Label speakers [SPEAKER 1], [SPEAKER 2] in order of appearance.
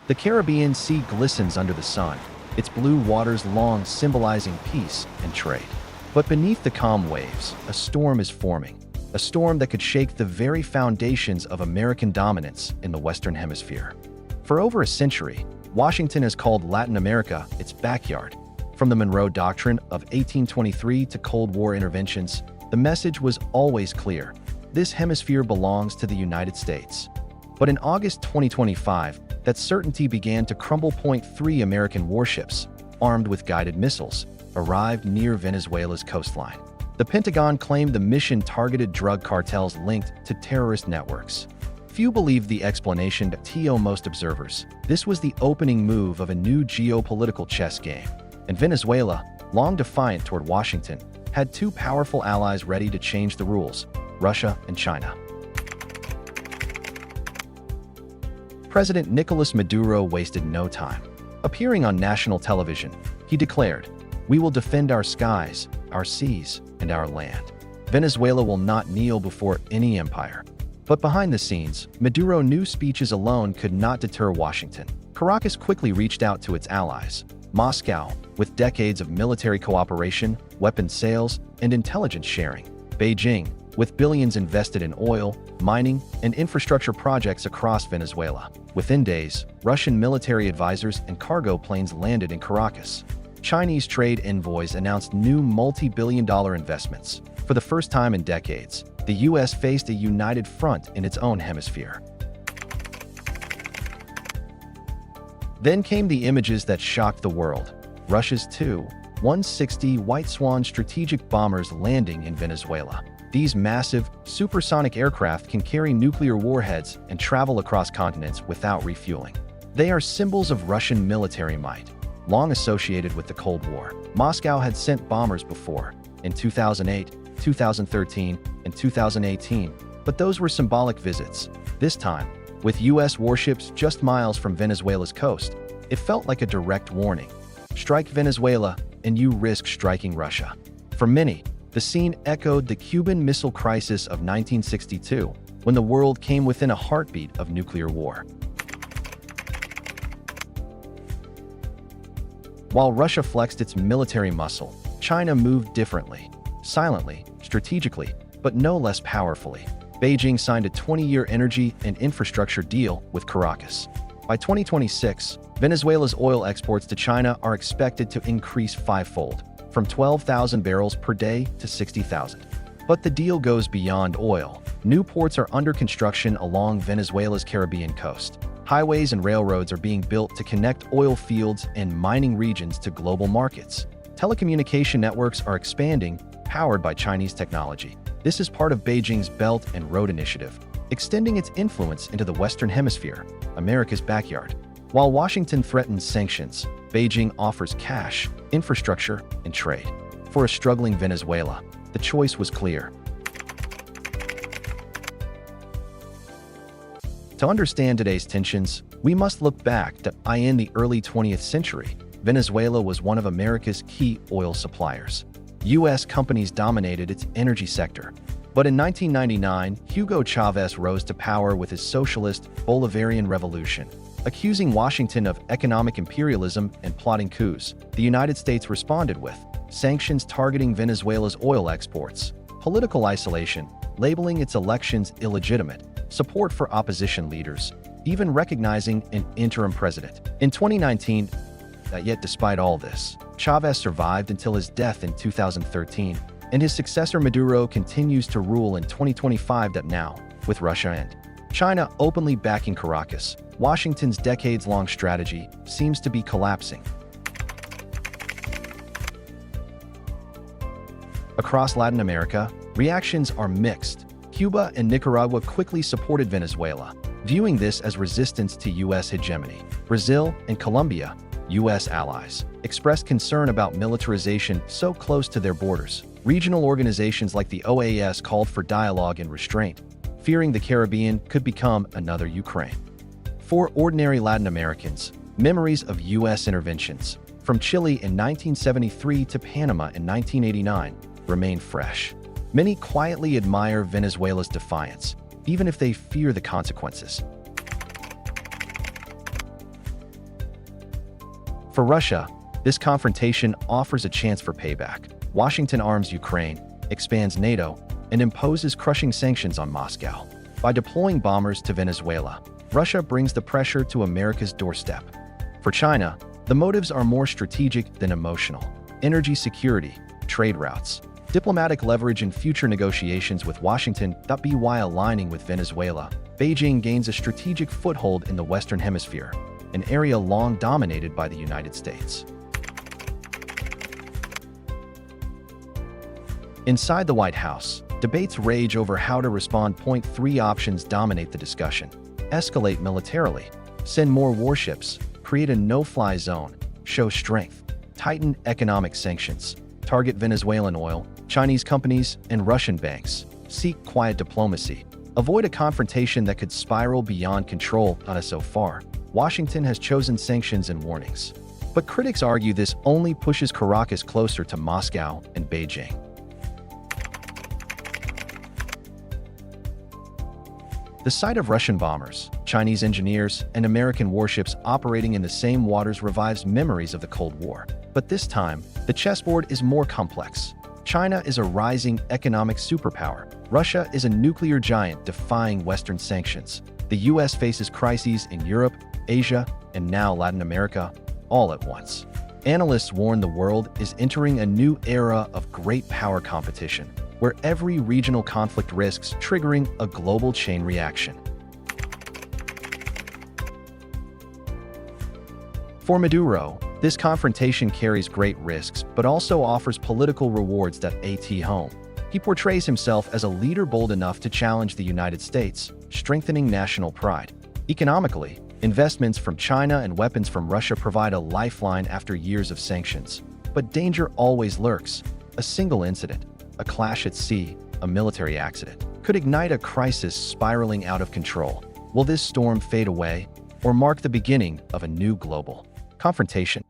[SPEAKER 1] The Caribbean Sea glistens under the sun, its blue waters long symbolizing peace and trade. But beneath the calm waves, a storm is forming, a storm that could shake the very foundations of American dominance in the Western Hemisphere. For over a century, Washington has called Latin America its backyard. From the Monroe Doctrine of 1823 to Cold War interventions, the message was always clear: this hemisphere belongs to the United States. But in August 2025, that certainty began to crumble. Three American warships, armed with guided missiles, arrived near Venezuela's coastline. The Pentagon claimed the mission targeted drug cartels linked to terrorist networks. Few believed the explanation, but to most observers, this was the opening move of a new geopolitical chess game. And Venezuela, long defiant toward Washington, had two powerful allies ready to change the rules: Russia and China. President Nicolas Maduro wasted no time. Appearing on national television, he declared, "We will defend our skies, our seas, and our land. Venezuela will not kneel before any empire." But behind the scenes, Maduro knew speeches alone could not deter Washington. Caracas quickly reached out to its allies. Moscow, with decades of military cooperation, weapons sales, and intelligence sharing. Beijing, with billions invested in oil, mining, and infrastructure projects across Venezuela. Within days, Russian military advisors and cargo planes landed in Caracas. Chinese trade envoys announced new multi-billion-dollar investments. For the first time in decades, the U.S. faced a united front in its own hemisphere. Then came the images that shocked the world. Russia's Tu-160 White Swan strategic bombers landing in Venezuela. These massive, supersonic aircraft can carry nuclear warheads and travel across continents without refueling. They are symbols of Russian military might, long associated with the Cold War. Moscow had sent bombers before, in 2008, 2013, and 2018, but those were symbolic visits. This time, with U.S. warships just miles from Venezuela's coast, it felt like a direct warning. Strike Venezuela, and you risk striking Russia. For many, the scene echoed the Cuban Missile Crisis of 1962, when the world came within a heartbeat of nuclear war. While Russia flexed its military muscle, China moved differently, silently, strategically, but no less powerfully. Beijing signed a 20-year energy and infrastructure deal with Caracas. By 2026, Venezuela's oil exports to China are expected to increase fivefold, from 12,000 barrels per day to 60,000. But the deal goes beyond oil. New ports are under construction along Venezuela's Caribbean coast. Highways and railroads are being built to connect oil fields and mining regions to global markets. Telecommunication networks are expanding, powered by Chinese technology. This is part of Beijing's Belt and Road Initiative, extending its influence into the Western Hemisphere, America's backyard. While Washington threatens sanctions, Beijing offers cash, infrastructure, and trade. For a struggling Venezuela, the choice was clear. To understand today's tensions, we must look back to in the early 20th century. Venezuela was one of America's key oil suppliers. U.S. companies dominated its energy sector. But in 1999, Hugo Chavez rose to power with his socialist Bolivarian revolution. Accusing Washington of economic imperialism and plotting coups, the United States responded with sanctions targeting Venezuela's oil exports, political isolation, labeling its elections illegitimate, support for opposition leaders, even recognizing an interim president. In 2019, yet despite all this, Chavez survived until his death in 2013, and his successor Maduro continues to rule in 2025. Now, with Russia and China openly backing Caracas, Washington's decades-long strategy seems to be collapsing. Across Latin America, reactions are mixed. Cuba and Nicaragua quickly supported Venezuela, viewing this as resistance to U.S. hegemony. Brazil and Colombia, U.S. allies, expressed concern about militarization so close to their borders. Regional organizations like the OAS called for dialogue and restraint, fearing the Caribbean could become another Ukraine. For ordinary Latin Americans, memories of U.S. interventions, from Chile in 1973 to Panama in 1989, remain fresh. Many quietly admire Venezuela's defiance, even if they fear the consequences. For Russia, this confrontation offers a chance for payback. Washington arms Ukraine, expands NATO, and imposes crushing sanctions on Moscow. By deploying bombers to Venezuela, Russia brings the pressure to America's doorstep. For China, the motives are more strategic than emotional. Energy security, trade routes, diplomatic leverage in future negotiations with Washington. While aligning with Venezuela, Beijing gains a strategic foothold in the Western Hemisphere, an area long dominated by the United States. Inside the White House, debates rage over how to respond. Three options dominate the discussion: escalate militarily, send more warships, create a no-fly zone, show strength, tighten economic sanctions, target Venezuelan oil, Chinese companies, and Russian banks, seek quiet diplomacy, avoid a confrontation that could spiral beyond control. So far, Washington has chosen sanctions and warnings. But critics argue this only pushes Caracas closer to Moscow and Beijing. The sight of Russian bombers, Chinese engineers, and American warships operating in the same waters revives memories of the Cold War. But this time, the chessboard is more complex. China is a rising economic superpower. Russia is a nuclear giant defying Western sanctions. The US faces crises in Europe, Asia, and now Latin America, all at once. Analysts warn the world is entering a new era of great power competition, where every regional conflict risks triggering a global chain reaction. For Maduro, this confrontation carries great risks, but also offers political rewards. At home, he portrays himself as a leader bold enough to challenge the United States, strengthening national pride. Economically, investments from China and weapons from Russia provide a lifeline after years of sanctions. But danger always lurks. A single incident, a clash at sea, a military accident, could ignite a crisis spiraling out of control. Will this storm fade away or mark the beginning of a new global confrontation?